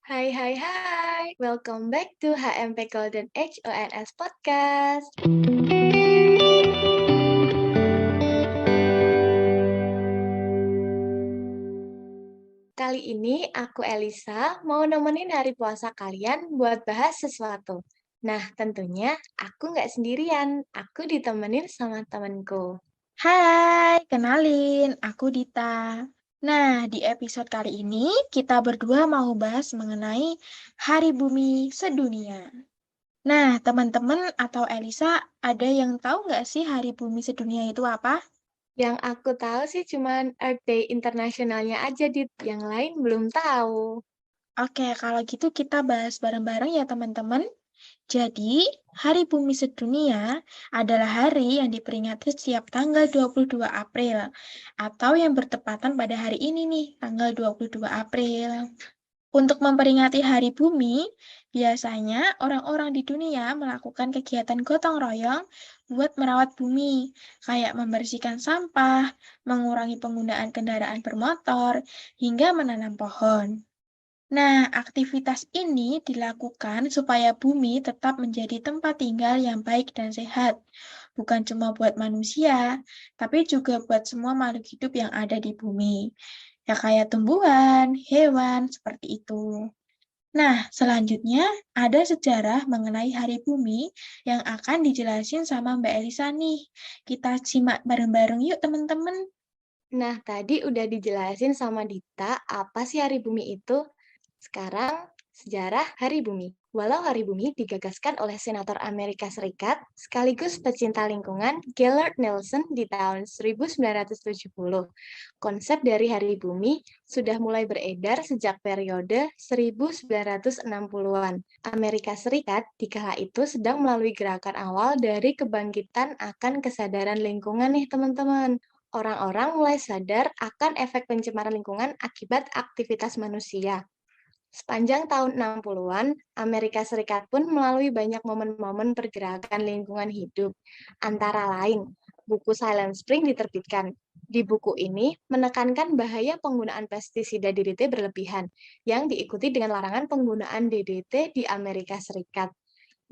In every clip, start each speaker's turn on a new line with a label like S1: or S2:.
S1: Hai hai hai, welcome back to HMP Golden Age ONS Podcast. Kali ini aku Elisa mau nemenin hari puasa kalian buat bahas sesuatu. Nah, tentunya aku nggak sendirian, aku ditemenin sama temenku.
S2: Hai, kenalin, aku Dita. Nah, di episode kali ini kita berdua mau bahas mengenai Hari Bumi Sedunia. Nah, teman-teman atau Elisa, ada yang tahu nggak sih Hari Bumi Sedunia itu apa?
S1: Yang aku tahu sih cuman Earth Day internasionalnya aja, yang lain belum tahu.
S2: Oke, kalau gitu kita bahas bareng-bareng ya teman-teman. Jadi, Hari Bumi Sedunia adalah hari yang diperingati setiap tanggal 22 April atau yang bertepatan pada hari ini nih, tanggal 22 April. Untuk memperingati Hari Bumi, biasanya orang-orang di dunia melakukan kegiatan gotong royong buat merawat bumi, kayak membersihkan sampah, mengurangi penggunaan kendaraan bermotor, hingga menanam pohon. Nah, aktivitas ini dilakukan supaya bumi tetap menjadi tempat tinggal yang baik dan sehat, bukan cuma buat manusia, tapi juga buat semua makhluk hidup yang ada di bumi. Ya kayak tumbuhan, hewan, seperti itu. Nah, selanjutnya ada sejarah mengenai Hari Bumi yang akan dijelasin sama Mbak Elisa nih. Kita simak bareng-bareng yuk teman-teman.
S1: Nah, tadi udah dijelasin sama Dita apa sih Hari Bumi itu. Sekarang, sejarah Hari Bumi. Walau Hari Bumi digagaskan oleh Senator Amerika Serikat sekaligus pecinta lingkungan Gellert Nelson di tahun 1970, konsep dari Hari Bumi sudah mulai beredar sejak periode 1960-an. Amerika Serikat di kala itu sedang melalui gerakan awal dari kebangkitan akan kesadaran lingkungan nih teman-teman. Orang-orang mulai sadar akan efek pencemaran lingkungan akibat aktivitas manusia. Sepanjang tahun 60-an, Amerika Serikat pun melalui banyak momen-momen pergerakan lingkungan hidup. Antara lain, buku Silent Spring diterbitkan. Di buku ini menekankan bahaya penggunaan pestisida DDT berlebihan, yang diikuti dengan larangan penggunaan DDT di Amerika Serikat.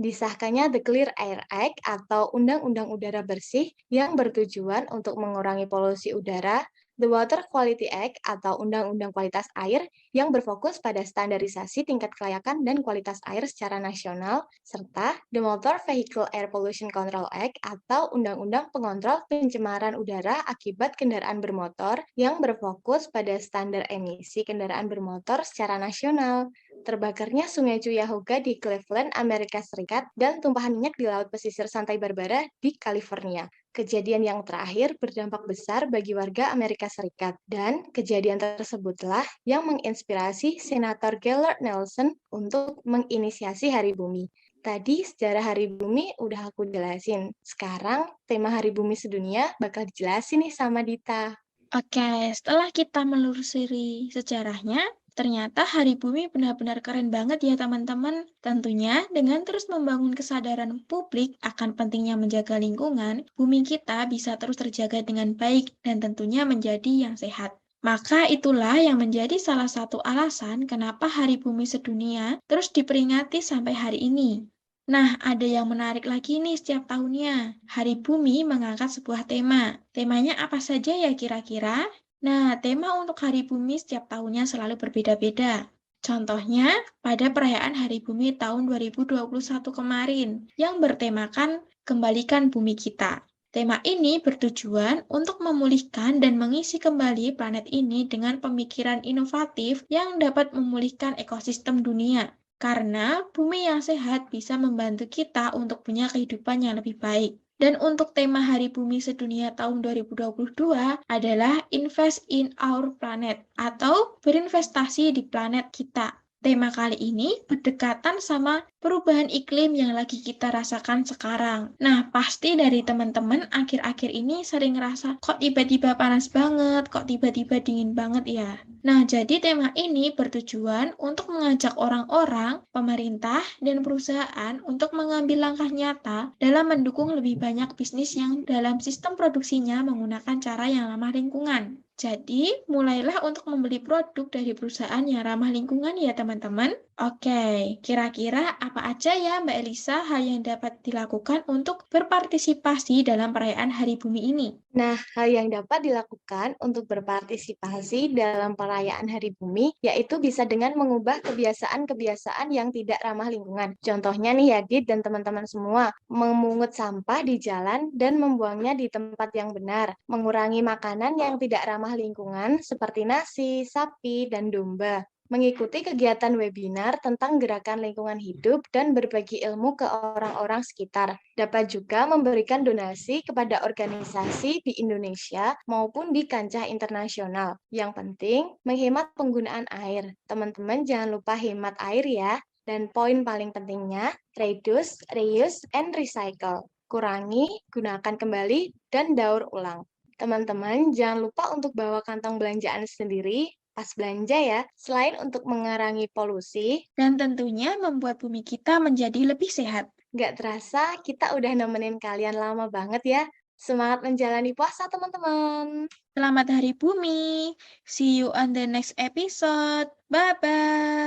S1: Disahkannya The Clear Air Act atau Undang-Undang Udara Bersih yang bertujuan untuk mengurangi polusi udara, The Water Quality Act atau Undang-Undang Kualitas Air yang berfokus pada standarisasi tingkat kelayakan dan kualitas air secara nasional, serta The Motor Vehicle Air Pollution Control Act atau Undang-Undang Pengontrol Pencemaran Udara akibat kendaraan bermotor yang berfokus pada standar emisi kendaraan bermotor secara nasional. Terbakarnya Sungai Cuyahoga di Cleveland, Amerika Serikat, dan tumpahan minyak di Laut Pesisir Santai Barbara di California. Kejadian yang terakhir berdampak besar bagi warga Amerika Serikat, dan kejadian tersebutlah yang menginspirasi Senator Gellert Nelson untuk menginisiasi Hari Bumi. Tadi sejarah Hari Bumi udah aku jelasin. Sekarang tema Hari Bumi Sedunia bakal dijelasin nih sama Dita.
S2: Oke, setelah kita menelusuri sejarahnya, ternyata Hari Bumi benar-benar keren banget ya teman-teman. Tentunya dengan terus membangun kesadaran publik akan pentingnya menjaga lingkungan, bumi kita bisa terus terjaga dengan baik dan tentunya menjadi yang sehat. Maka itulah yang menjadi salah satu alasan kenapa Hari Bumi Sedunia terus diperingati sampai hari ini. Nah, ada yang menarik lagi nih setiap tahunnya. Hari Bumi mengangkat sebuah tema. Temanya apa saja ya kira-kira? Nah, tema untuk Hari Bumi setiap tahunnya selalu berbeda-beda. Contohnya, pada perayaan Hari Bumi tahun 2021 kemarin, yang bertemakan Kembalikan Bumi Kita. Tema ini bertujuan untuk memulihkan dan mengisi kembali planet ini dengan pemikiran inovatif yang dapat memulihkan ekosistem dunia. Karena bumi yang sehat bisa membantu kita untuk punya kehidupan yang lebih baik. Dan untuk tema Hari Bumi Sedunia tahun 2022 adalah Invest in Our Planet atau berinvestasi di planet kita. Tema kali ini berdekatan sama perubahan iklim yang lagi kita rasakan sekarang. Nah, pasti dari teman-teman akhir-akhir ini sering ngerasa kok tiba-tiba panas banget, kok tiba-tiba dingin banget ya. Nah, jadi tema ini bertujuan untuk mengajak orang-orang, pemerintah, dan perusahaan untuk mengambil langkah nyata dalam mendukung lebih banyak bisnis yang dalam sistem produksinya menggunakan cara yang ramah lingkungan. Jadi, mulailah untuk membeli produk dari perusahaan yang ramah lingkungan ya teman-teman. Oke, kira-kira apa aja ya Mbak Elisa hal yang dapat dilakukan untuk berpartisipasi dalam perayaan Hari Bumi ini?
S1: Nah, hal yang dapat dilakukan untuk berpartisipasi dalam perayaan Hari Bumi, yaitu bisa dengan mengubah kebiasaan-kebiasaan yang tidak ramah lingkungan. Contohnya nih ya, Dit dan teman-teman semua, memungut sampah di jalan dan membuangnya di tempat yang benar, mengurangi makanan yang tidak ramah lingkungan seperti nasi, sapi, dan domba. Mengikuti kegiatan webinar tentang gerakan lingkungan hidup dan berbagi ilmu ke orang-orang sekitar. Dapat juga memberikan donasi kepada organisasi di Indonesia maupun di kancah internasional. Yang penting, menghemat penggunaan air. Teman-teman jangan lupa hemat air ya. Dan poin paling pentingnya, reduce, reuse, and recycle. Kurangi, gunakan kembali, dan daur ulang. Teman-teman, jangan lupa untuk bawa kantong belanjaan sendiri pas belanja ya. Selain untuk mengurangi polusi,
S2: Dan tentunya membuat bumi kita menjadi lebih sehat.
S1: nggak terasa kita udah nemenin kalian lama banget ya. Semangat menjalani puasa teman-teman.
S2: Selamat Hari Bumi. See you on the next episode. Bye-bye.